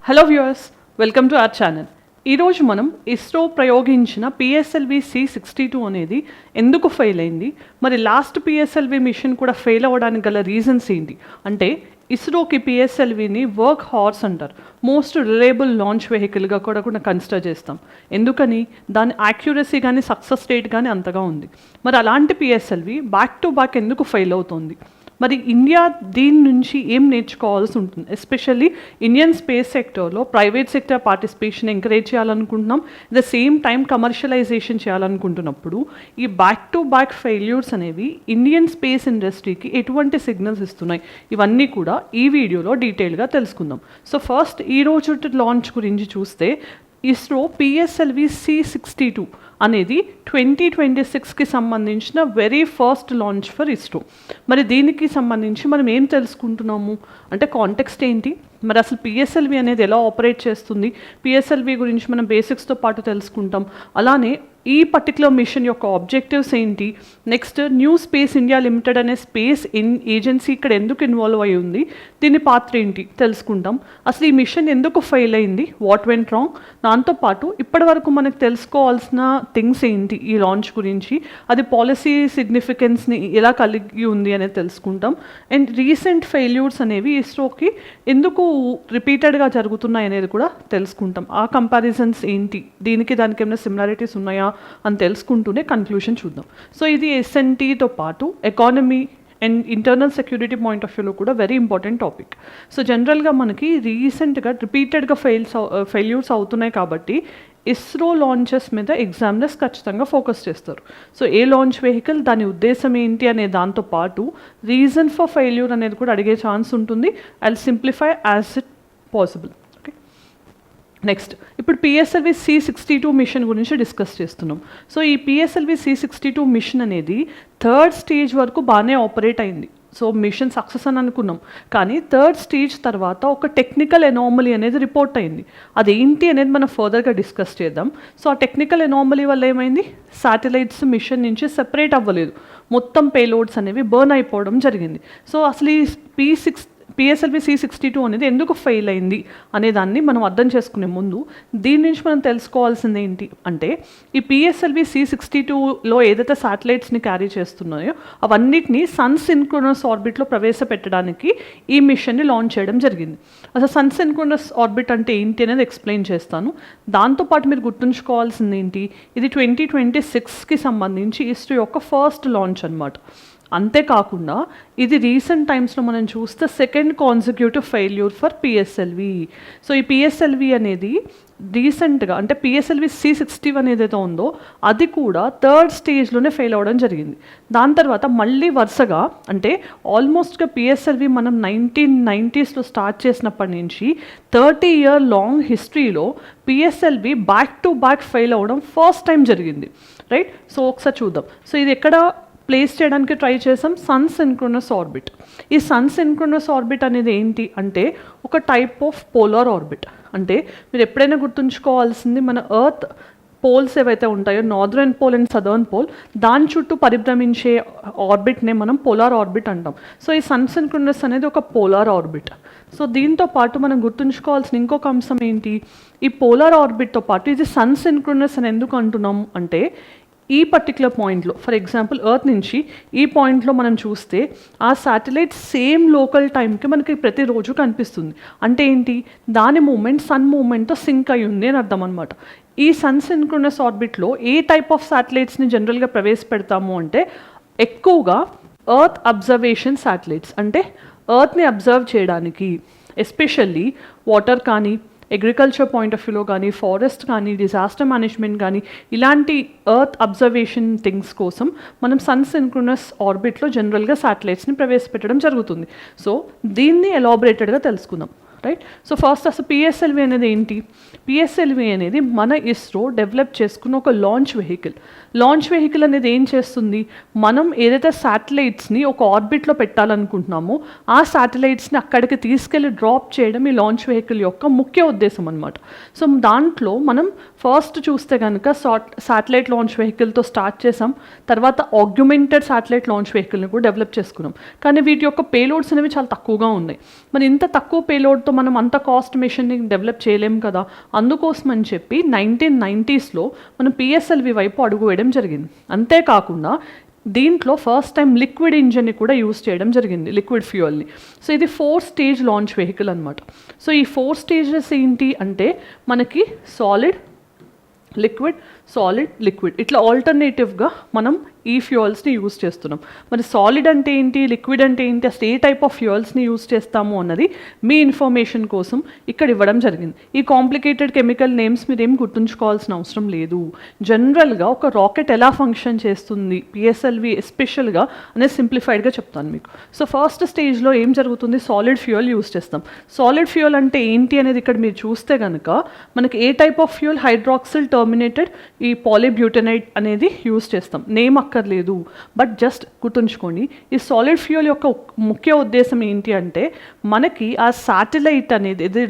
Hello viewers, welcome to our channel. ఈరోజు మనం ఇస్రో ప్రయోగించిన పిఎస్ఎల్వి C62 అనేది ఎందుకు ఫెయిల్ అయింది, మరి లాస్ట్ పిఎస్ఎల్వి మిషన్ కూడా ఫెయిల్ అవ్వడానికి గల రీజన్స్ ఏంటి అంటే ఇస్రోకి పిఎస్ఎల్విని వర్క్ హార్స్ అంటారు. మోస్ట్ రిలయబుల్ లాంచ్ వెహికల్గా కూడా కన్సిడర్ చేస్తాం. ఎందుకని దాని యాక్యురసీ కానీ సక్సెస్ రేట్ కానీ అంతగా ఉంది. మరి అలాంటి పిఎస్ఎల్వి బ్యాక్ టు బ్యాక్ ఎందుకు ఫెయిల్ అవుతుంది, మరి ఇండియా దీని నుంచి ఏం నేర్చుకోవాల్సి ఉంటుంది? ఎస్పెషల్లీ ఇండియన్ స్పేస్ సెక్టర్లో ప్రైవేట్ సెక్టర్ పార్టిసిపేషన్ ఎంకరేజ్ చేయాలనుకుంటున్నాం, ద సేమ్ టైం కమర్షియలైజేషన్ చేయాలనుకుంటున్నప్పుడు ఈ బ్యాక్ టు బ్యాక్ ఫెయిల్యూర్స్ అనేవి ఇండియన్ స్పేస్ ఇండస్ట్రీకి ఎటువంటి సిగ్నల్స్ ఇస్తున్నాయి, ఇవన్నీ కూడా ఈ వీడియోలో డీటెయిల్గా తెలుసుకుందాం. సో ఫస్ట్ ఈ రోజు లాంచ్ గురించి చూస్తే ఇస్రో పిఎస్ఎల్వి C62 అనేది 2026కి సంబంధించిన very first launch for ISRO. మరి దీనికి సంబంధించి మనం ఏం తెలుసుకుంటున్నాము అంటే కాంటెక్స్ట్ ఏంటి, మరి అసలు పిఎస్ఎల్వి అనేది ఎలా ఆపరేట్ చేస్తుంది, పిఎస్ఎల్వి గురించి మనం బేసిక్స్తో పాటు తెలుసుకుంటాం. అలానే ఈ పర్టికులర్ మిషన్ యొక్క ఆబ్జెక్టివ్స్ ఏంటి, next new space India limited అనే స్పేస్ ఏజెన్సీ ఇక్కడ ఎందుకు ఇన్వాల్వ్ అయి ఉంది, దీని పాత్ర ఏంటి తెలుసుకుంటాం. అసలు ఈ మిషన్ ఎందుకు ఫెయిల్ అయింది, వాట్ వెంట్ రాంగ్, దాంతోపాటు ఇప్పటి వరకు మనకు తెలుసుకోవాల్సిన థింగ్స్ ఏంటి ఈ లాంచ్ గురించి, అది పాలసీ సిగ్నిఫికెన్స్ని ఎలా కలిగి ఉంది అనేది తెలుసుకుంటాం. అండ్ రీసెంట్ ఫెయిల్యూర్స్ అనేవి ఇస్రోకి ఎందుకు రిపీటెడ్గా జరుగుతున్నాయి అనేది కూడా తెలుసుకుంటాం. ఆ కంపారిజన్స్ ఏంటి, దీనికి దానికి ఏమైనా సిమిలారిటీస్ ఉన్నాయా అని తెలుసుకుంటూనే కన్క్లూషన్ చూద్దాం. సో ఇది ఎస్ఎన్టీతో పాటు economy and internal security point of వ్యూలో కూడా వెరీ ఇంపార్టెంట్ టాపిక్. సో జనరల్గా మనకి రీసెంట్గా రిపీటెడ్గా ఫెయిల్యూర్స్ అవుతున్నాయి కాబట్టి ఇస్రో లాంచెస్ మీద ఎగ్జామినర్స్ ఖచ్చితంగా ఫోకస్ చేస్తారు. సో ఏ లాంచ్ వెహికల్, దాని ఉద్దేశం ఏంటి అనే దాంతోపాటు రీజన్ ఫర్ ఫెయిల్యూర్ అనేది కూడా అడిగే ఛాన్స్ ఉంటుంది. I will simplify as it possible. Okay, next ఇప్పుడు పిఎస్ఎల్వి C62 మిషన్ గురించి డిస్కస్ చేస్తున్నాం. సో ఈ పిఎస్ఎల్వి C62 మిషన్ అనేది థర్డ్ స్టేజ్ వరకు బాగానే ఆపరేట్ అయింది. సో మిషన్ సక్సెస్ అని అనుకున్నాం, కానీ థర్డ్ స్టేజ్ తర్వాత ఒక టెక్నికల్ ఎనామలీ అనేది రిపోర్ట్ అయింది. అదేంటి అనేది మనం ఫర్దర్గా డిస్కస్ చేద్దాం. సో ఆ టెక్నికల్ ఎనామలీ వల్ల ఏమైంది, శాటిలైట్స్ మిషన్ నుంచి సెపరేట్ అవ్వలేదు, మొత్తం పేలోడ్స్ అనేవి బర్న్ అయిపోవడం జరిగింది. సో అసలు ఈ పిఎస్ఎల్వి C62 అనేది ఎందుకు ఫెయిల్ అయింది అనే దాన్ని మనం అర్థం చేసుకునే ముందు దీని నుంచి మనం తెలుసుకోవాల్సింది ఏంటి అంటే ఈ పిఎస్ఎల్వి C62లో ఏదైతే శాటిలైట్స్ని క్యారీ చేస్తున్నాయో అవన్నిటిని సన్ సింక్రోనస్ ఆర్బిట్లో ప్రవేశపెట్టడానికి ఈ మిషన్ని లాంచ్ చేయడం జరిగింది. అసలు సన్ సింక్రోనస్ ఆర్బిట్ అంటే ఏంటి అనేది ఎక్స్ప్లెయిన్ చేస్తాను. దాంతోపాటు మీరు గుర్తుంచుకోవాల్సింది ఏంటి, ఇది 2026కి సంబంధించి ఇస్రో యొక్క ఫస్ట్ లాంచ్ అనమాట. అంతేకాకుండా ఇది రీసెంట్ టైమ్స్లో మనం చూస్తే second consecutive failure for PSLV. So ఈ పిఎస్ఎల్వి అనేది రీసెంట్గా అంటే పిఎస్ఎల్వి C61 ఏదైతే ఉందో అది కూడా థర్డ్ స్టేజ్లోనే ఫెయిల్ అవ్వడం జరిగింది. దాని తర్వాత మళ్ళీ వరుసగా అంటే ఆల్మోస్ట్గా పిఎస్ఎల్వి మనం 1990స్లో స్టార్ట్ చేసినప్పటి నుంచి 30 year లాంగ్ హిస్టరీలో PSLV back to back fail అవ్వడం ఫస్ట్ టైం జరిగింది, రైట్? సో ఒకసారి చూద్దాం. సో ఇది ఎక్కడ ప్లేస్ చేయడానికి ట్రై చేసాం, సన్ సింక్రోనస్ ఆర్బిట్. ఈ సన్ సింక్రోనస్ ఆర్బిట్ అనేది ఏంటి అంటే ఒక టైప్ ఆఫ్ పోలార్ ఆర్బిట్. అంటే మీరు ఎప్పుడైనా గుర్తుంచుకోవాల్సింది, మన ఎర్త్ పోల్స్ ఏవైతే ఉంటాయో northern pole and southern pole, దాని చుట్టూ పరిభ్రమించే ఆర్బిట్నే మనం పోలార్ ఆర్బిట్ అంటాం. సో ఈ సన్ సింక్రోనస్ అనేది ఒక పోలార్ ఆర్బిట్. సో దీంతో పాటు మనం గుర్తుంచుకోవాల్సిన ఇంకొక అంశం ఏంటి, ఈ పోలార్ ఆర్బిట్తో పాటు ఇది సన్ సింక్రోనస్ అని ఎందుకు అంటున్నాం అంటే ఈ పర్టికులర్ పాయింట్లో, ఫర్ ఎగ్జాంపుల్ ఎర్త్ నుంచి ఈ పాయింట్లో మనం చూస్తే ఆ శాటిలైట్ సేమ్ లోకల్ టైంకి మనకి ప్రతిరోజు కనిపిస్తుంది. అంటే ఏంటి, దాని మూమెంట్ సన్ మూమెంట్తో సింక్ అయి ఉంది అని అర్థం అనమాట. ఈ సన్ సింక్రోనస్ ఆర్బిట్లో ఏ టైప్ ఆఫ్ శాటిలైట్స్ని జనరల్గా ప్రవేశపెడతాము అంటే ఎక్కువగా ఎర్త్ అబ్జర్వేషన్ శాటిలైట్స్, అంటే ఎర్త్ని అబ్జర్వ్ చేయడానికి ఎస్పెషల్లీ వాటర్ కానీ అగ్రికల్చర్ పాయింట్ ఆఫ్ వ్యూలో కానీ ఫారెస్ట్ కానీ డిజాస్టర్ మేనేజ్మెంట్ కానీ ఇలాంటి ఎర్త్ అబ్జర్వేషన్ థింగ్స్ కోసం మనం సన్ సింక్రోనస్ ఆర్బిట్లో జనరల్గా శాటిలైట్స్ని ప్రవేశపెట్టడం జరుగుతుంది. సో దీన్ని ఎలాబరేటెడ్గా తెలుసుకుందాం, రైట్? సో ఫస్ట్ అసలు పిఎస్ఎల్వి అనేది ఏంటి, పిఎస్ఎల్వి అనేది మన ఇస్రో డెవలప్ చేసుకున్న ఒక లాంచ్ వెహికల్. లాంచ్ వెహికల్ అనేది ఏం చేస్తుంది, మనం ఏదైతే శాటిలైట్స్ని ఒక ఆర్బిట్లో పెట్టాలనుకుంటున్నామో ఆ శాటిలైట్స్ని అక్కడికి తీసుకెళ్ళి డ్రాప్ చేయడం ఈ లాంచ్ వెహికల్ యొక్క ముఖ్య ఉద్దేశం అనమాట. సో దాంట్లో మనం ఫస్ట్ చూస్తే కనుక శాటిలైట్ లాంచ్ వెహికల్తో స్టార్ట్ చేసాం, తర్వాత ఆగ్యుమెంటెడ్ శాటిలైట్ లాంచ్ వెహికల్ని కూడా డెవలప్ చేసుకున్నాం. కానీ వీటి యొక్క పేలోడ్స్ అనేవి చాలా తక్కువగా ఉన్నాయి. మరి ఇంత తక్కువ పేలోడ్తో మనం అంత కాస్ట్ మిషన్ని డెవలప్ చేయలేం కదా, అందుకోసం అని చెప్పి 1990s మనం పిఎస్ఎల్వి వైపు అడుగు వేయడం జరిగింది. అంతేకాకుండా దీంట్లో ఫస్ట్ టైం లిక్విడ్ ఇంజన్ని కూడా యూస్ చేయడం జరిగింది, లిక్విడ్ ఫ్యూయల్ని. సో ఇది 4 స్టేజ్ లాంచ్ వెహికల్ అనమాట. సో ఈ 4 స్టేజెస్ ఏంటి అంటే మనకి సాలిడ్, లిక్విడ్, సాలిడ్, లిక్విడ్ ఇట్లా ఆల్టర్నేటివ్గా మనం ఈ ఫ్యూయల్స్ని యూస్ చేస్తున్నాం. మరి సాలిడ్ అంటే ఏంటి, లిక్విడ్ అంటే ఏంటి, అసలు ఏ టైప్ ఆఫ్ ఫ్యూయల్స్ని యూస్ చేస్తాము అన్నది మీ ఇన్ఫర్మేషన్ కోసం ఇక్కడ ఇవ్వడం జరిగింది. ఈ కాంప్లికేటెడ్ కెమికల్ నేమ్స్ మీరు ఏం గుర్తుంచుకోవాల్సిన అవసరం లేదు. జనరల్గా ఒక రాకెట్ ఎలా ఫంక్షన్ చేస్తుంది పిఎస్ఎల్వి ఎస్పెషల్గా అనేది సింప్లిఫైడ్గా చెప్తాను మీకు. సో ఫస్ట్ స్టేజ్లో ఏం జరుగుతుంది, సాలిడ్ ఫ్యూయల్ యూస్ చేస్తాం. సాలిడ్ ఫ్యూయల్ అంటే ఏంటి అనేది ఇక్కడ మీరు చూస్తే కనుక మనకి ఏ type of fuel, hydroxyl terminated ఈ పాలీబ్యూటనైట్ అనేది యూస్ చేస్తాం. నేమ్ అక్కర్లేదు, బట్ జస్ట్ గుర్తుంచుకోండి. ఈ సాలిడ్ ఫ్యూయల్ యొక్క ముఖ్య ఉద్దేశం ఏంటి అంటే మనకి ఆ శాటిలైట్ అనేది ఏది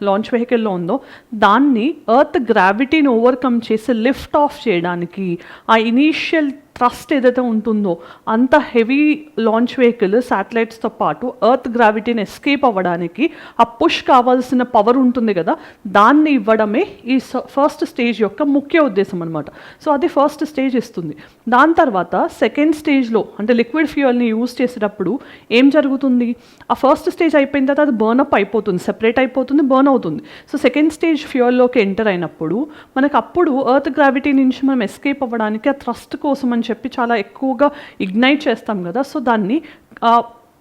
లాంచ్ వెహికల్లో ఉందో దాన్ని ఎర్త్ గ్రావిటీని ఓవర్కమ్ చేసి లిఫ్ట్ ఆఫ్ చేయడానికి, ఆ ఇనీషియల్ థ్రస్ట్ ఏదైతే ఉంటుందో అంత హెవీ లాంచ్ వెహికల్ శాటిలైట్స్తో పాటు ఎర్త్ గ్రావిటీని ఎస్కేప్ అవ్వడానికి ఆ పుష్ కావాల్సిన పవర్ ఉంటుంది కదా, దాన్ని ఇవ్వడమే ఈ ఫస్ట్ స్టేజ్ యొక్క ముఖ్య ఉద్దేశం అనమాట. సో అది ఫస్ట్ స్టేజ్ ఇస్తుంది. దాని తర్వాత సెకండ్ స్టేజ్లో అంటే లిక్విడ్ ఫ్యూయల్ని యూజ్ చేసేటప్పుడు ఏం జరుగుతుంది, ఆ ఫస్ట్ స్టేజ్ అయిపోయిన తర్వాత అది బర్న్ అప్ అయిపోతుంది, సెపరేట్ అయిపోతుంది, బర్న్ అవుతుంది. సో సెకండ్ స్టేజ్ ఫ్యూయల్లోకి ఎంటర్ అయినప్పుడు మనకు అప్పుడు ఎర్త్ గ్రావిటీ నుంచి మనం ఎస్కేప్ అవ్వడానికి ఆ థ్రస్ట్ కోసం అని చెప్పి చాలా ఎక్కువగా ఇగ్నైట్ చేస్తాం కదా. సో దాన్ని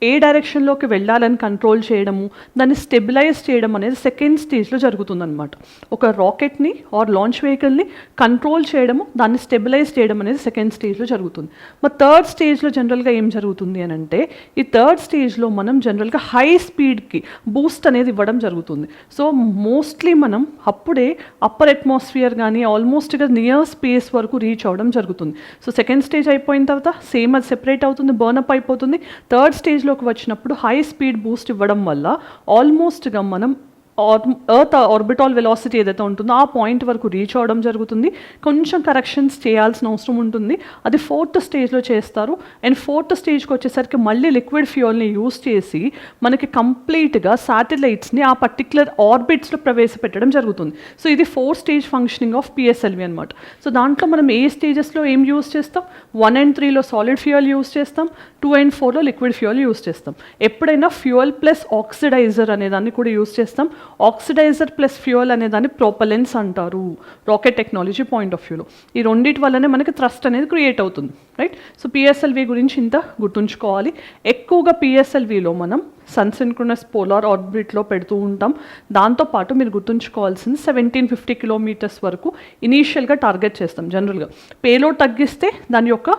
ఏ డైరెక్షన్లోకి వెళ్ళాలని కంట్రోల్ చేయడము, దాన్ని స్టెబిలైజ్ చేయడం అనేది సెకండ్ స్టేజ్లో జరుగుతుందన్నమాట. ఒక రాకెట్ని ఆర్ లాంచ్ వెహికల్ని కంట్రోల్ చేయడము, దాన్ని స్టెబిలైజ్ చేయడం అనేది సెకండ్ స్టేజ్లో జరుగుతుంది. మరి థర్డ్ స్టేజ్లో జనరల్గా ఏం జరుగుతుంది అని అంటే ఈ థర్డ్ స్టేజ్లో మనం జనరల్గా హై స్పీడ్కి బూస్ట్ అనేది ఇవ్వడం జరుగుతుంది. సో మోస్ట్లీ మనం అప్పుడే అప్పర్ అట్మాస్ఫియర్ కానీ ఆల్మోస్ట్గా నియర్ స్పేస్ వరకు రీచ్ అవ్వడం జరుగుతుంది. సో సెకండ్ స్టేజ్ అయిపోయిన తర్వాత సేమ్ అది సెపరేట్ అవుతుంది, బర్నప్ అయిపోతుంది. థర్డ్ స్టేజ్లోకి వచ్చినప్పుడు హై స్పీడ్ బూస్ట్ ఇవ్వడం వల్ల ఆల్మోస్ట్గా మనం ఎర్త్ ఆర్బిటాల్ వెలాసిటీ ఏదైతే ఉంటుందో ఆ పాయింట్ వరకు రీచ్ అవ్వడం జరుగుతుంది. కొంచెం కరెక్షన్స్ చేయాల్సిన అవసరం ఉంటుంది, అది ఫోర్త్ స్టేజ్లో చేస్తారు. అండ్ ఫోర్త్ స్టేజ్కి వచ్చేసరికి మళ్ళీ లిక్విడ్ ఫ్యూయల్ని యూస్ చేసి మనకి కంప్లీట్గా శాటిలైట్స్ని ఆ పర్టిక్యులర్ ఆర్బిట్స్లో ప్రవేశపెట్టడం జరుగుతుంది. సో ఇది 4 స్టేజ్ ఫంక్షనింగ్ ఆఫ్ పిఎస్ఎల్వి అనమాట. సో దాంట్లో మనం ఏ స్టేజెస్లో ఏం యూస్ చేస్తాం, 1 and 3లో సాలిడ్ ఫ్యూయల్ యూస్ చేస్తాం, 2 and 4లో లిక్విడ్ ఫ్యూయల్ యూస్ చేస్తాం. ఎప్పుడైనా ఫ్యూయల్ ప్లస్ ఆక్సిడైజర్ అనేదాన్ని కూడా యూస్ చేస్తాం. ఆక్సిడైజర్ ప్లస్ ఫ్యూయల్ అనే దాన్ని ప్రొపలెన్స్ అంటారు రాకెట్ టెక్నాలజీ పాయింట్ ఆఫ్ వ్యూలో. ఈ రెండింటి వల్లనే మనకి థ్రస్ట్ అనేది క్రియేట్ అవుతుంది, రైట్. సో పిఎస్ఎల్వి గురించి ఇంత గుర్తుంచుకోవాలి. ఎక్కువగా పిఎస్ఎల్విలో మనం సన్ సింక్రోనస్ పోలార్ ఆర్బిట్లో పెడుతూ ఉంటాం. దాంతోపాటు మీరు గుర్తుంచుకోవాల్సింది 1750 కిలోమీటర్స్ వరకు ఇనీషియల్గా టార్గెట్ చేస్తాం. జనరల్గా పేలోడ్ తగ్గిస్తే దాని యొక్క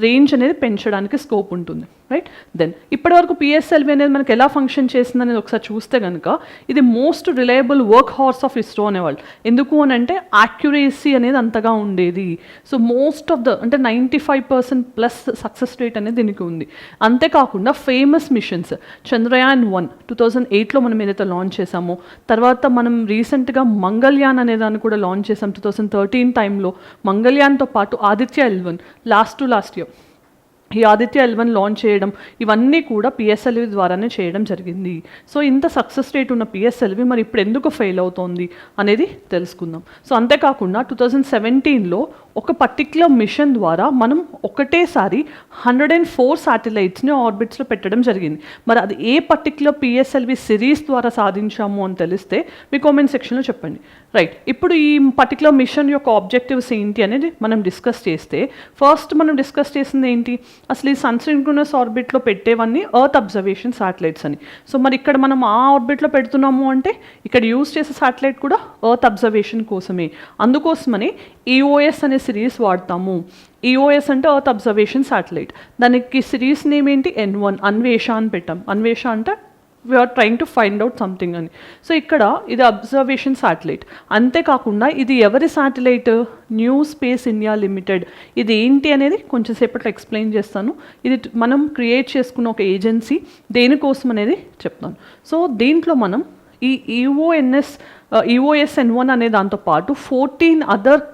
రేంజ్ అనేది పెంచడానికి స్కోప్ ఉంటుంది, రైట్. దెన్ ఇప్పటివరకు పిఎస్ఎల్వి అనేది మనకి ఎలా ఫంక్షన్ చేస్తుంది అనేది ఒకసారి చూస్తే కనుక ఇది most reliable work horse of ISRO అనేవాళ్ళు. ఎందుకు అని అంటే యాక్యురేసీ అనేది అంతగా ఉండేది. సో మోస్ట్ ఆఫ్ ద అంటే 95% సక్సెస్ రేట్ అనేది దీనికి ఉంది. అంతేకాకుండా ఫేమస్ మిషన్స్ చంద్రయాన్ 1 2008లో మనం ఏదైతే లాంచ్ చేసామో, తర్వాత మనం రీసెంట్గా మంగళయాన్ అనే దాన్ని కూడా లాంచ్ చేసాం 2013 టైంలో. మంగళయాన్తో పాటు ఆదిత్య 11 లాస్ట్ ఇయర్ ఈ ఆదిత్య 11 లాంచ్ చేయడం, ఇవన్నీ కూడా పిఎస్ఎల్వి ద్వారానే చేయడం జరిగింది. సో ఇంత సక్సెస్ రేట్ ఉన్న పిఎస్ఎల్వి మరి ఇప్పుడు ఎందుకు ఫెయిల్ అవుతోంది అనేది తెలుసుకుందాం. సో అంతేకాకుండా 2017లో ఒక పర్టిక్యులర్ మిషన్ ద్వారా మనం ఒకటేసారి 104 శాటిలైట్స్ని ఆర్బిట్స్లో పెట్టడం జరిగింది. మరి అది ఏ పర్టిక్యులర్ పిఎస్ఎల్వి సిరీస్ ద్వారా సాధించాము అని తెలిస్తే మీ కామెంట్ సెక్షన్లో చెప్పండి, రైట్. ఇప్పుడు ఈ పర్టిక్యులర్ మిషన్ యొక్క ఆబ్జెక్టివ్స్ ఏంటి అనేది మనం డిస్కస్ చేస్తే, ఫస్ట్ మనం డిస్కస్ చేసింది ఏంటి, అసలు ఈ సన్ సింక్రోనస్ ఆర్బిట్లో పెట్టేవన్నీ ఎర్త్ అబ్జర్వేషన్ శాటిలైట్స్ అని. సో మరి ఇక్కడ మనం ఆ ఆర్బిట్లో పెడుతున్నాము అంటే ఇక్కడ యూజ్ చేసే శాటిలైట్ కూడా ఎర్త్ అబ్జర్వేషన్ కోసమే. అందుకోసమని ఈఓఎస్ అనే సిరీస్ వాడతాము. ఈఓఎస్ అంటే ఎర్త్ అబ్జర్వేషన్ శాటిలైట్. దానికి సిరీస్ నేమ్ ఏంటి, N1 అన్వేష అని పెట్టాం. అన్వేష అంటే we're trying to find out something అని. సో ఇక్కడ ఇది అబ్జర్వేషన్ శాటిలైట్. అంతేకాకుండా ఇది ఎవరి satellite, new space India limited. ఇది ఏంటి అనేది కొంచెం సేపట్లో ఎక్స్ప్లెయిన్ చేస్తాను. ఇది మనం క్రియేట్ చేసుకున్న ఒక ఏజెన్సీ, దేనికోసం అనేది చెప్తాను. సో దీంట్లో మనం ఈ ఈఓఎస్ N1 అనే దాంతోపాటు 14 అదర్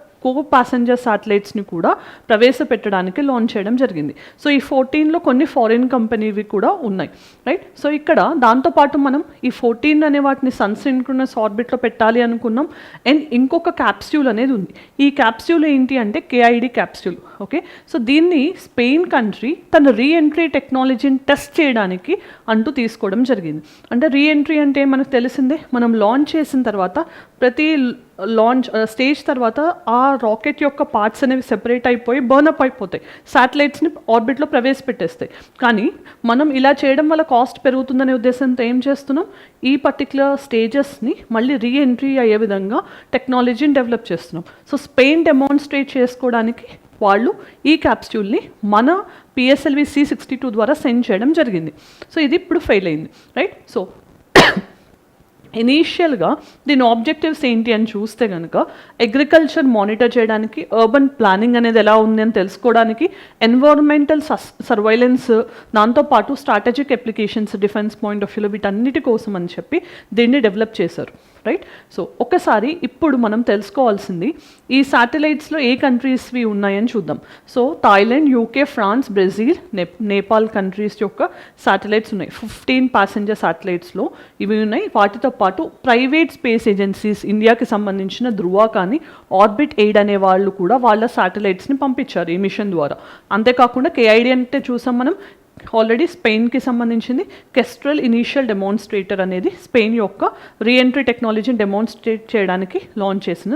ప్యాసింజర్ శాటిలైట్స్ని కూడా ప్రవేశపెట్టడానికి లాంచ్ చేయడం జరిగింది. సో ఈ 14లో కొన్ని ఫారిన్ కంపెనీవి కూడా ఉన్నాయి, రైట్. సో ఇక్కడ దాంతోపాటు మనం ఈ 14 అనే వాటిని సన్ సింక్రోనస్ ఆర్బిట్లో పెట్టాలి అనుకున్నాం. అండ్ ఇంకొక క్యాప్స్యూల్ అనేది ఉంది. ఈ క్యాప్స్యూల్ ఏంటి అంటే KID క్యాప్స్యూల్, ఓకే. సో దీన్ని స్పెయిన్ కంట్రీ తన రీఎంట్రీ టెక్నాలజీని టెస్ట్ చేయడానికి అంటూ తీసుకోవడం జరిగింది. అంటే రీఎంట్రీ అంటే మనకు తెలిసిందే, మనం లాంచ్ చేసిన తర్వాత ప్రతి లాంచ్ స్టేజ్ తర్వాత ఆ రాకెట్ యొక్క పార్ట్స్ అనేవి సెపరేట్ అయిపోయి బర్నప్ అయిపోతాయి, శాటిలైట్స్ని ఆర్బిట్లో ప్రవేశపెట్టేస్తాయి. కానీ మనం ఇలా చేయడం వల్ల కాస్ట్ పెరుగుతుందనే ఉద్దేశంతో ఏం చేస్తున్నాం, ఈ పర్టికులర్ స్టేజెస్ని మళ్ళీ రీఎంట్రీ అయ్యే విధంగా టెక్నాలజీని డెవలప్ చేస్తున్నాం. సో స్పెయిన్ డెమాన్స్ట్రేట్ చేసుకోవడానికి వాళ్ళు ఈ క్యాప్స్యూల్ని మన PSLV C62 ద్వారా సెండ్ చేయడం జరిగింది. సో ఇది ఇప్పుడు ఫెయిల్ అయింది, రైట్. సో ఇనీషియల్గా దీని ఆబ్జెక్టివ్స్ ఏంటి అని చూస్తే కనుక అగ్రికల్చర్ మానిటర్ చేయడానికి, అర్బన్ ప్లానింగ్ అనేది ఎలా ఉంది అని తెలుసుకోవడానికి, ఎన్విరాన్మెంటల్ సర్వైలెన్స్, దాంతోపాటు strategic applications defence point of వ్యూలో వీటన్నిటి కోసం అని చెప్పి దీన్ని డెవలప్ చేశారు, రైట్. సో ఒకసారి ఇప్పుడు మనం తెలుసుకోవాల్సింది ఈ శాటిలైట్స్లో ఏ కంట్రీస్వి ఉన్నాయని చూద్దాం. So Thailand, UK, France, Brazil, Nepal countries యొక్క శాటిలైట్స్ ఉన్నాయి. 15 ప్యాసింజర్ శాటిలైట్స్లో ఇవి ఉన్నాయి. వాటితో పాటు ప్రైవేట్ స్పేస్ ఏజెన్సీస్, ఇండియాకి సంబంధించిన ధృవ కానీ ఆర్బిట్ ఎయిడ్ అనే వాళ్ళు కూడా వాళ్ళ శాటిలైట్స్ని పంపించారు ఈ మిషన్ ద్వారా. అంతేకాకుండా KID అంటే చూసాం మనం ఆల్రెడీ స్పెయిన్కి సంబంధించింది. కెస్ట్రల్ ఇనీషియల్ డెమాన్స్ట్రేటర్ అనేది స్పెయిన్ యొక్క రీఎంట్రీ టెక్నాలజీని డెమాన్స్ట్రేట్ చేయడానికి లాంచ్ చేసిన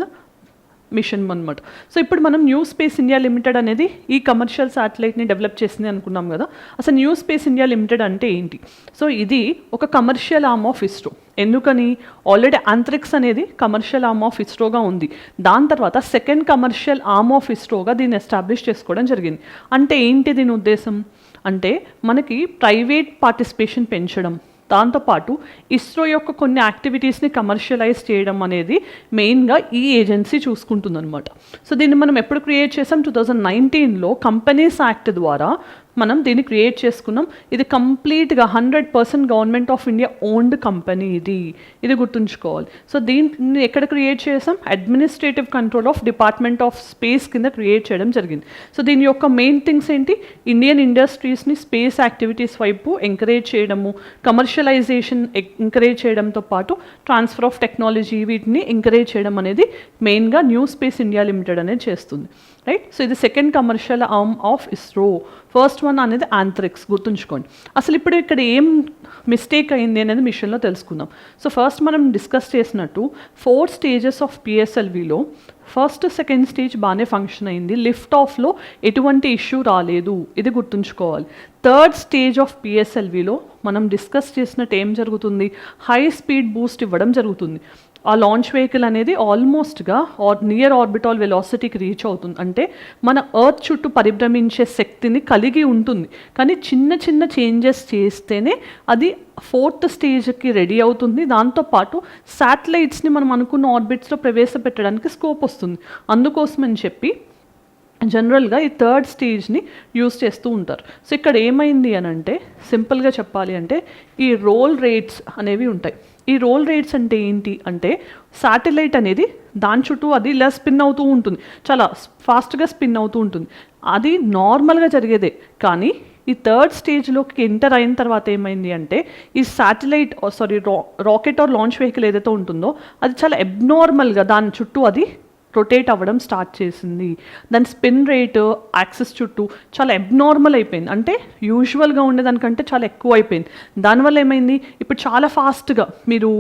మిషన్ అనమాట. సో ఇప్పుడు మనం న్యూ స్పేస్ ఇండియా లిమిటెడ్ అనేది ఈ కమర్షియల్ శాటిలైట్ని డెవలప్ చేసింది అనుకున్నాం కదా. అసలు న్యూ స్పేస్ ఇండియా లిమిటెడ్ అంటే ఏంటి? సో ఇది ఒక కమర్షియల్ ఆర్మ్ ఆఫ్ ఇస్రో. ఎందుకని? ఆల్రెడీ ఆంథ్రిక్స్ అనేది కమర్షియల్ ఆర్మ్ ఆఫ్ ఇస్రోగా ఉంది. దాని తర్వాత సెకండ్ కమర్షియల్ ఆర్మ్ ఆఫ్ ఇస్రోగా దీన్ని ఎస్టాబ్లిష్ చేసుకోవడం జరిగింది. అంటే ఏంటి దీని ఉద్దేశం అంటే మనకి ప్రైవేట్ పార్టిసిపేషన్ పెంచడం, దాంతోపాటు ఇస్రో యొక్క కొన్ని యాక్టివిటీస్ని కమర్షియలైజ్ చేయడం అనేది మెయిన్గా ఈ ఏజెన్సీ చూసుకుంటుందన్నమాట. సో దీన్ని మనం ఎప్పుడు క్రియేట్ చేసాం? 2019లో కంపెనీస్ యాక్ట్ ద్వారా మనం దీన్ని క్రియేట్ చేసుకున్నాం. ఇది కంప్లీట్గా 100% government of India owned company ఇది గుర్తుంచుకోవాలి. సో దీన్ని ఎక్కడ క్రియేట్ చేసాం? Administrative control of department of space కింద క్రియేట్ చేయడం జరిగింది. సో దీని యొక్క మెయిన్ థింగ్స్ ఏంటి? ఇండియన్ ఇండస్ట్రీస్ని స్పేస్ యాక్టివిటీస్ వైపు ఎంకరేజ్ చేయడము, కమర్షియలైజేషన్ ఎంకరేజ్ చేయడంతో పాటు ట్రాన్స్ఫర్ ఆఫ్ టెక్నాలజీ వీటిని ఎంకరేజ్ చేయడం అనేది మెయిన్గా న్యూ స్పేస్ ఇండియా లిమిటెడ్ అనేది చేస్తుంది, రైట్. సో ఇది second commercial arm of ISRO. First one అనేది ఆంథ్రిక్స్, గుర్తుంచుకోండి. అసలు ఇప్పుడు ఇక్కడ ఏం మిస్టేక్ అయింది అనేది మిషన్లో తెలుసుకుందాం. సో ఫస్ట్ మనం డిస్కస్ చేసినట్టు 4 స్టేజెస్ ఆఫ్ PSLVలో ఫస్ట్ సెకండ్ స్టేజ్ బాగానే ఫంక్షన్ అయింది. లిఫ్ట్ ఆఫ్లో ఎటువంటి ఇష్యూ రాలేదు, ఇది గుర్తుంచుకోవాలి. థర్డ్ స్టేజ్ ఆఫ్ PSLVలో మనం డిస్కస్ చేసినట్టు ఏం జరుగుతుంది? హై స్పీడ్ బూస్ట్ ఇవ్వడం జరుగుతుంది. ఆ లాంచ్ వెహికల్ అనేది ఆల్మోస్ట్గా నియర్ ఆర్బిటాల్ వెలాసిటీకి రీచ్ అవుతుంది. అంటే మన ఎర్త్ చుట్టూ పరిభ్రమించే శక్తిని కలిగి ఉంటుంది. కానీ చిన్న చిన్న చేంజెస్ చేస్తేనే అది 4th స్టేజ్కి రెడీ అవుతుంది. దాంతోపాటు శాటిలైట్స్ని మనం అనుకున్న ఆర్బిట్స్లో ప్రవేశపెట్టడానికి స్కోప్ వస్తుంది. అందుకోసమని చెప్పి జనరల్గా ఈ థర్డ్ స్టేజ్ని యూస్ చేస్తూ ఉంటారు. సో ఇక్కడ ఏమైంది అని అంటే సింపుల్గా చెప్పాలి అంటే ఈ రోల్ రేట్స్ అనేవి ఉంటాయి. ఈ రోల్ రేట్స్ అంటే ఏంటి అంటే శాటిలైట్ అనేది దాని చుట్టూ అది ఇలా స్పిన్ అవుతూ ఉంటుంది, చాలా ఫాస్ట్గా స్పిన్ అవుతూ ఉంటుంది. అది నార్మల్గా జరిగేదే. కానీ ఈ థర్డ్ స్టేజ్లోకి ఎంటర్ అయిన తర్వాత ఏమైంది అంటే ఈ satellite rocket or launch vehicle ఏదైతే ఉంటుందో అది చాలా అబ్నార్మల్గా దాని చుట్టూ అది రొటేట్ అవ్వడం స్టార్ట్ చేసింది. దాని స్పిన్ రేటు యాక్సిస్ చుట్టూ చాలా అబ్నార్మల్ అయిపోయింది. అంటే యూజువల్గా ఉండేదానికంటే చాలా ఎక్కువ అయిపోయింది. దానివల్ల ఏమైంది? ఇప్పుడు చాలా ఫాస్ట్గా మీరు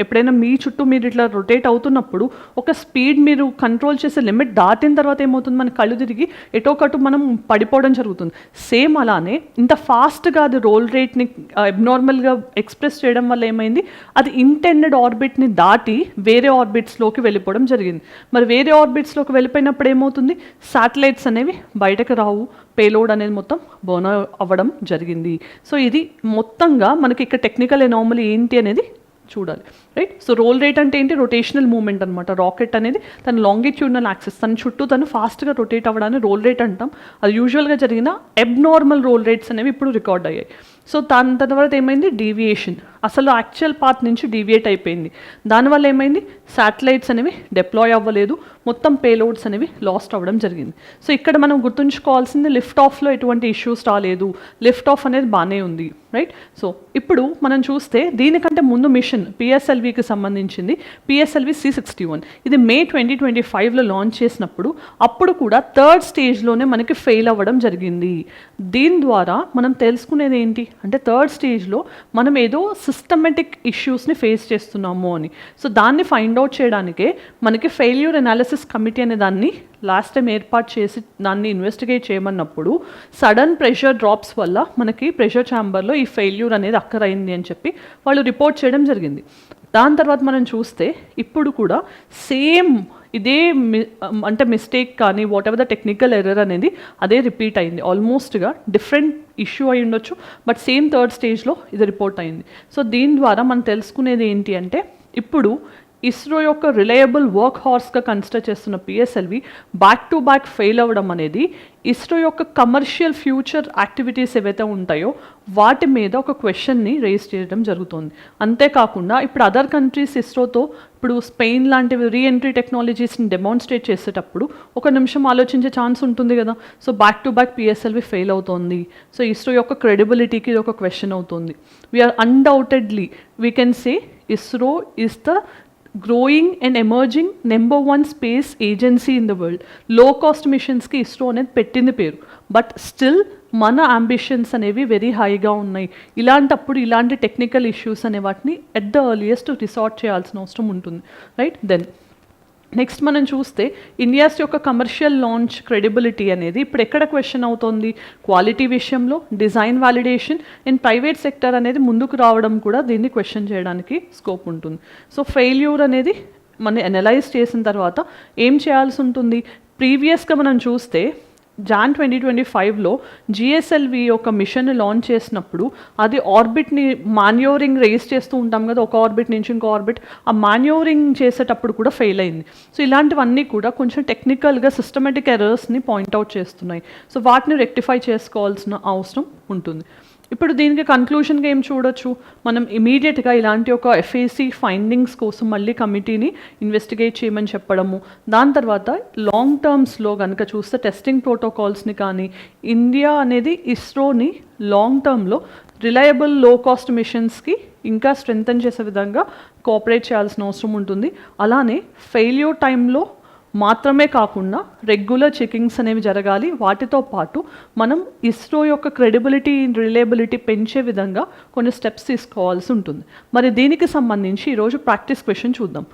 ఎప్పుడైనా మీ చుట్టూ మీరు ఇట్లా రొటేట్ అవుతున్నప్పుడు ఒక స్పీడ్ మీరు కంట్రోల్ చేసే లిమిట్ దాటిన తర్వాత ఏమవుతుంది? మన కళ్ళు తిరిగి ఎటోకటు మనం పడిపోవడం జరుగుతుంది. సేమ్ అలానే ఇంత ఫాస్ట్గా అది రోల్ రేట్ని అబ్నార్మల్గా ఎక్స్ప్రెస్ చేయడం వల్ల ఏమైంది? అది ఇంటెండెడ్ ఆర్బిట్ని దాటి వేరే ఆర్బిట్స్లోకి వెళ్ళిపోవడం జరిగింది. మరి వేరే ఆర్బిట్స్లోకి వెళ్ళిపోయినప్పుడు ఏమవుతుంది? శాటిలైట్స్ అనేవి బయటకు రావు, పేలోడ్ అనేది మొత్తం బర్న్ అవ్వడం జరిగింది. సో ఇది మొత్తంగా మనకి ఇక్కడ టెక్నికల్ ఎనామలీ ఏంటి అనేది చూడాలి, రైట్. సో రోల్ రేట్ అంటే ఏంటి? రొటేషనల్ మూమెంట్ అనమాట. రాకెట్ అనేది తన లాంగిట్యూడినల్ యాక్సిస్ తన చుట్టూ తను ఫాస్ట్గా రొటేట్ అవ్వడాన్ని రోల్ రేట్ అంటాం. అది యూజువల్గా జరిగిన అబ్నార్మల్ రోల్ రేట్స్ అనేవి ఇప్పుడు రికార్డ్ అయ్యాయి. సో దాని తర్వాత ఏమైంది, డీవియేషన్, అసలు యాక్చువల్ పాత్ నుంచి డీవియేట్ అయిపోయింది. దానివల్ల ఏమైంది, శాటిలైట్స్ అనేవి డిప్లాయ్ అవ్వలేదు, మొత్తం పేలోడ్స్ అనేవి లాస్ట్ అవ్వడం జరిగింది. సో ఇక్కడ మనం గుర్తుంచుకోవాల్సింది లిఫ్ట్ ఆఫ్లో ఎటువంటి ఇష్యూస్ రాలేదు, లిఫ్ట్ ఆఫ్ అనేది బాగానే ఉంది, రైట్. సో ఇప్పుడు మనం చూస్తే దీనికంటే ముందు మిషన్ పిఎస్ఎల్వికి సంబంధించింది పిఎస్ఎల్వి C61. ఇది May 2025లో లాంచ్ చేసినప్పుడు అప్పుడు కూడా థర్డ్ స్టేజ్లోనే మనకి ఫెయిల్ అవ్వడం జరిగింది. దీని ద్వారా మనం తెలుసుకునేది ఏంటి అంటే థర్డ్ స్టేజ్లో మనం ఏదో సిస్టమేటిక్ ఇష్యూస్ని ఫేస్ చేస్తున్నాము అని. సో దాన్ని ఫైండ్ అవుట్ చేయడానికే మనకి ఫెయిల్యూర్ అనాలిసిస్ కమిటీ అనే దాన్ని లాస్ట్ టైం ఏర్పాటు చేసి దాన్ని ఇన్వెస్టిగేట్ చేయమన్నప్పుడు సడన్ ప్రెషర్ డ్రాప్స్ వల్ల మనకి ప్రెషర్ ఛాంబర్లో ఈ ఫెయిల్యూర్ అనేది అక్కరైంది అని చెప్పి వాళ్ళు రిపోర్ట్ చేయడం జరిగింది. దాని తర్వాత మనం చూస్తే ఇప్పుడు కూడా సేమ్ ఇదే అంటే మిస్టేక్ కానీ what ever the technical error అనేది అదే రిపీట్ అయింది. ఆల్మోస్ట్గా డిఫరెంట్ ఇష్యూ అయి ఉండొచ్చు, బట్ సేమ్ థర్డ్ స్టేజ్లో ఇది రిపోర్ట్ అయింది. సో దీని ద్వారా మనం తెలుసుకునేది ఏంటి అంటే ఇప్పుడు ఇస్రో యొక్క రిలయబుల్ వర్క్ హార్స్గా కన్సిడర్ చేస్తున్న PSLV back to back fail అవ్వడం అనేది ఇస్రో యొక్క కమర్షియల్ ఫ్యూచర్ యాక్టివిటీస్ ఏవైతే ఉంటాయో వాటి మీద ఒక క్వశ్చన్ని రేస్ చేయడం జరుగుతుంది. అంతేకాకుండా ఇప్పుడు అదర్ కంట్రీస్ ఇస్రోతో ఇప్పుడు స్పెయిన్ లాంటివి రీఎంట్రీ టెక్నాలజీస్ని డెమాన్స్ట్రేట్ చేసేటప్పుడు ఒక నిమిషం ఆలోచించే ఛాన్స్ ఉంటుంది కదా. So back to back PSLV fail అవుతుంది. సో ఇస్రో యొక్క క్రెడిబిలిటీకి ఇది ఒక క్వశ్చన్ అవుతుంది. We are undoubtedly we can say ISRO is the growing and emerging number 1 space agency in the world. Low cost మిషన్స్కి ఇస్రో అనేది పెట్టింది పేరు, బట్ స్టిల్ మన అంబిషన్స్ అనేవి వెరీ హైగా ఉన్నాయి. ఇలాంటప్పుడు ఇలాంటి టెక్నికల్ ఇష్యూస్ అనే వాటిని ఎట్ ద ఎర్లియస్ట్ రిసార్ట్ చేయాల్సిన అవసరం ఉంటుంది, రైట్. దెన్ నెక్స్ట్ మనం చూస్తే ఇండియాస్ యొక్క కమర్షియల్ లాంచ్ క్రెడిబిలిటీ అనేది ఇప్పుడు ఎక్కడ క్వశ్చన్ అవుతుంది, క్వాలిటీ విషయంలో, design validation and private sector అనేది ముందుకు రావడం కూడా దీన్ని క్వశ్చన్ చేయడానికి స్కోప్ ఉంటుంది. సో ఫెయిల్యూర్ అనేది మనం అనలైజ్ చేసిన తర్వాత ఏం చేయాల్సి ఉంటుంది, ప్రీవియస్గా మనం చూస్తే Jan 2025లో జిఎస్ఎల్వి ఒక మిషన్ లాంచ్ చేసినప్పుడు అది ఆర్బిట్ని మాన్యూవరింగ్ రేస్ చేస్తూ ఉంటాం కదా, ఒక ఆర్బిట్ నుంచి ఇంకో ఆర్బిట్, ఆ మాన్యూవరింగ్ చేసేటప్పుడు కూడా ఫెయిల్ అయింది. సో ఇలాంటివన్నీ కూడా కొంచెం టెక్నికల్గా సిస్టమేటిక్ ఎర్రర్స్ని పాయింట్అవుట్ చేస్తున్నాయి. సో వాటిని రెక్టిఫై చేసుకోవాల్సిన అవసరం ఉంటుంది. ఇప్పుడు దీనికి కన్క్లూషన్గా ఏం చూడొచ్చు, మనం ఇమీడియట్గా ఇలాంటి ఒక ఎఫ్ఏసి ఫైండింగ్స్ కోసం మళ్ళీ కమిటీని ఇన్వెస్టిగేట్ చేయమని చెప్పడము, దాని తర్వాత లాంగ్ టర్మ్స్లో కనుక చూస్తే టెస్టింగ్ ప్రోటోకాల్స్ని కానీ ఇండియా అనేది ఇస్రోని లాంగ్ టర్మ్లో రిలయబుల్ లో కాస్ట్ మిషన్స్కి ఇంకా స్ట్రెంగ్తన్ చేసే విధంగా కోఆపరేట్ చేయాల్సిన అవసరం ఉంటుంది. అలానే ఫెయిల్యూర్ టైంలో మాత్రమే కాకుండా రెగ్యులర్ చెకింగ్స్ అనేవి జరగాలి. వాటితో పాటు మనం ఇస్రో యొక్క క్రెడిబిలిటీ రిలయబిలిటీ పెంచే విధంగా కొన్ని స్టెప్స్ తీసుకోవాల్సి ఉంటుంది. మరి దీనికి సంబంధించి ఈరోజు ప్రాక్టీస్ క్వశ్చన్ చూద్దాం.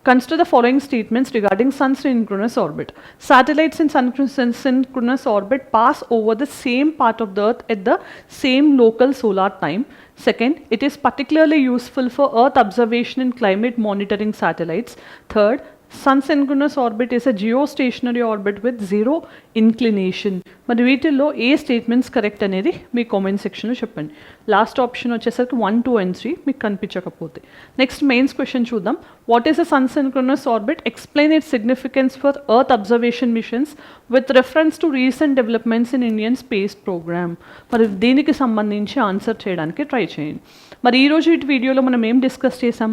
Consider the following statements regarding sun-synchronous orbit. Satellites in sun-synchronous orbit pass over the same part of the Earth at the same local solar time. Second, it is particularly useful for Earth observation and climate monitoring satellites. Third, sun-synchronous orbit is a geostationary orbit with zero inclination. మరి వీటిల్లో ఏ statements correct అనేది మీ comment సెక్షన్లో చెప్పండి. Last option వచ్చేసరికి 1, 2 and 3 మీకు కనిపించకపోతే. Next mains question చూద్దాం. What is a sun-synchronous orbit? Explain its significance for Earth observation missions with reference to recent developments in Indian space program. మరి దీనికి సంబంధించి ఆన్సర్ చేయడానికి ట్రై చేయండి. మరి ఈరోజు ఈ వీడియోలో మనం ఏం డిస్కస్ చేసాం,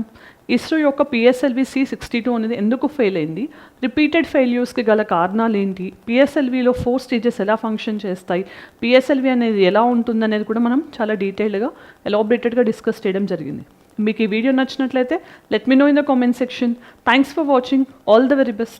ఇస్రో యొక్క పిఎస్ఎల్వి C62 అనేది ఎందుకు ఫెయిల్ అయింది, రిపీటెడ్ ఫెయిల్యూర్స్కి గల కారణాలు ఏంటి, పిఎస్ఎల్విలో 4 స్టేజెస్ ఎలా ఫంక్షన్ చేస్తాయి, పిఎస్ఎల్వి అనేది ఎలా ఉంటుంది అనేది కూడా మనం చాలా డీటెయిల్డ్గా ఎలాబరేటెడ్గా డిస్కస్ చేయడం జరిగింది. మీకు ఈ వీడియో నచ్చినట్లయితే let me know in the comment section. Thanks for watching. All the very best.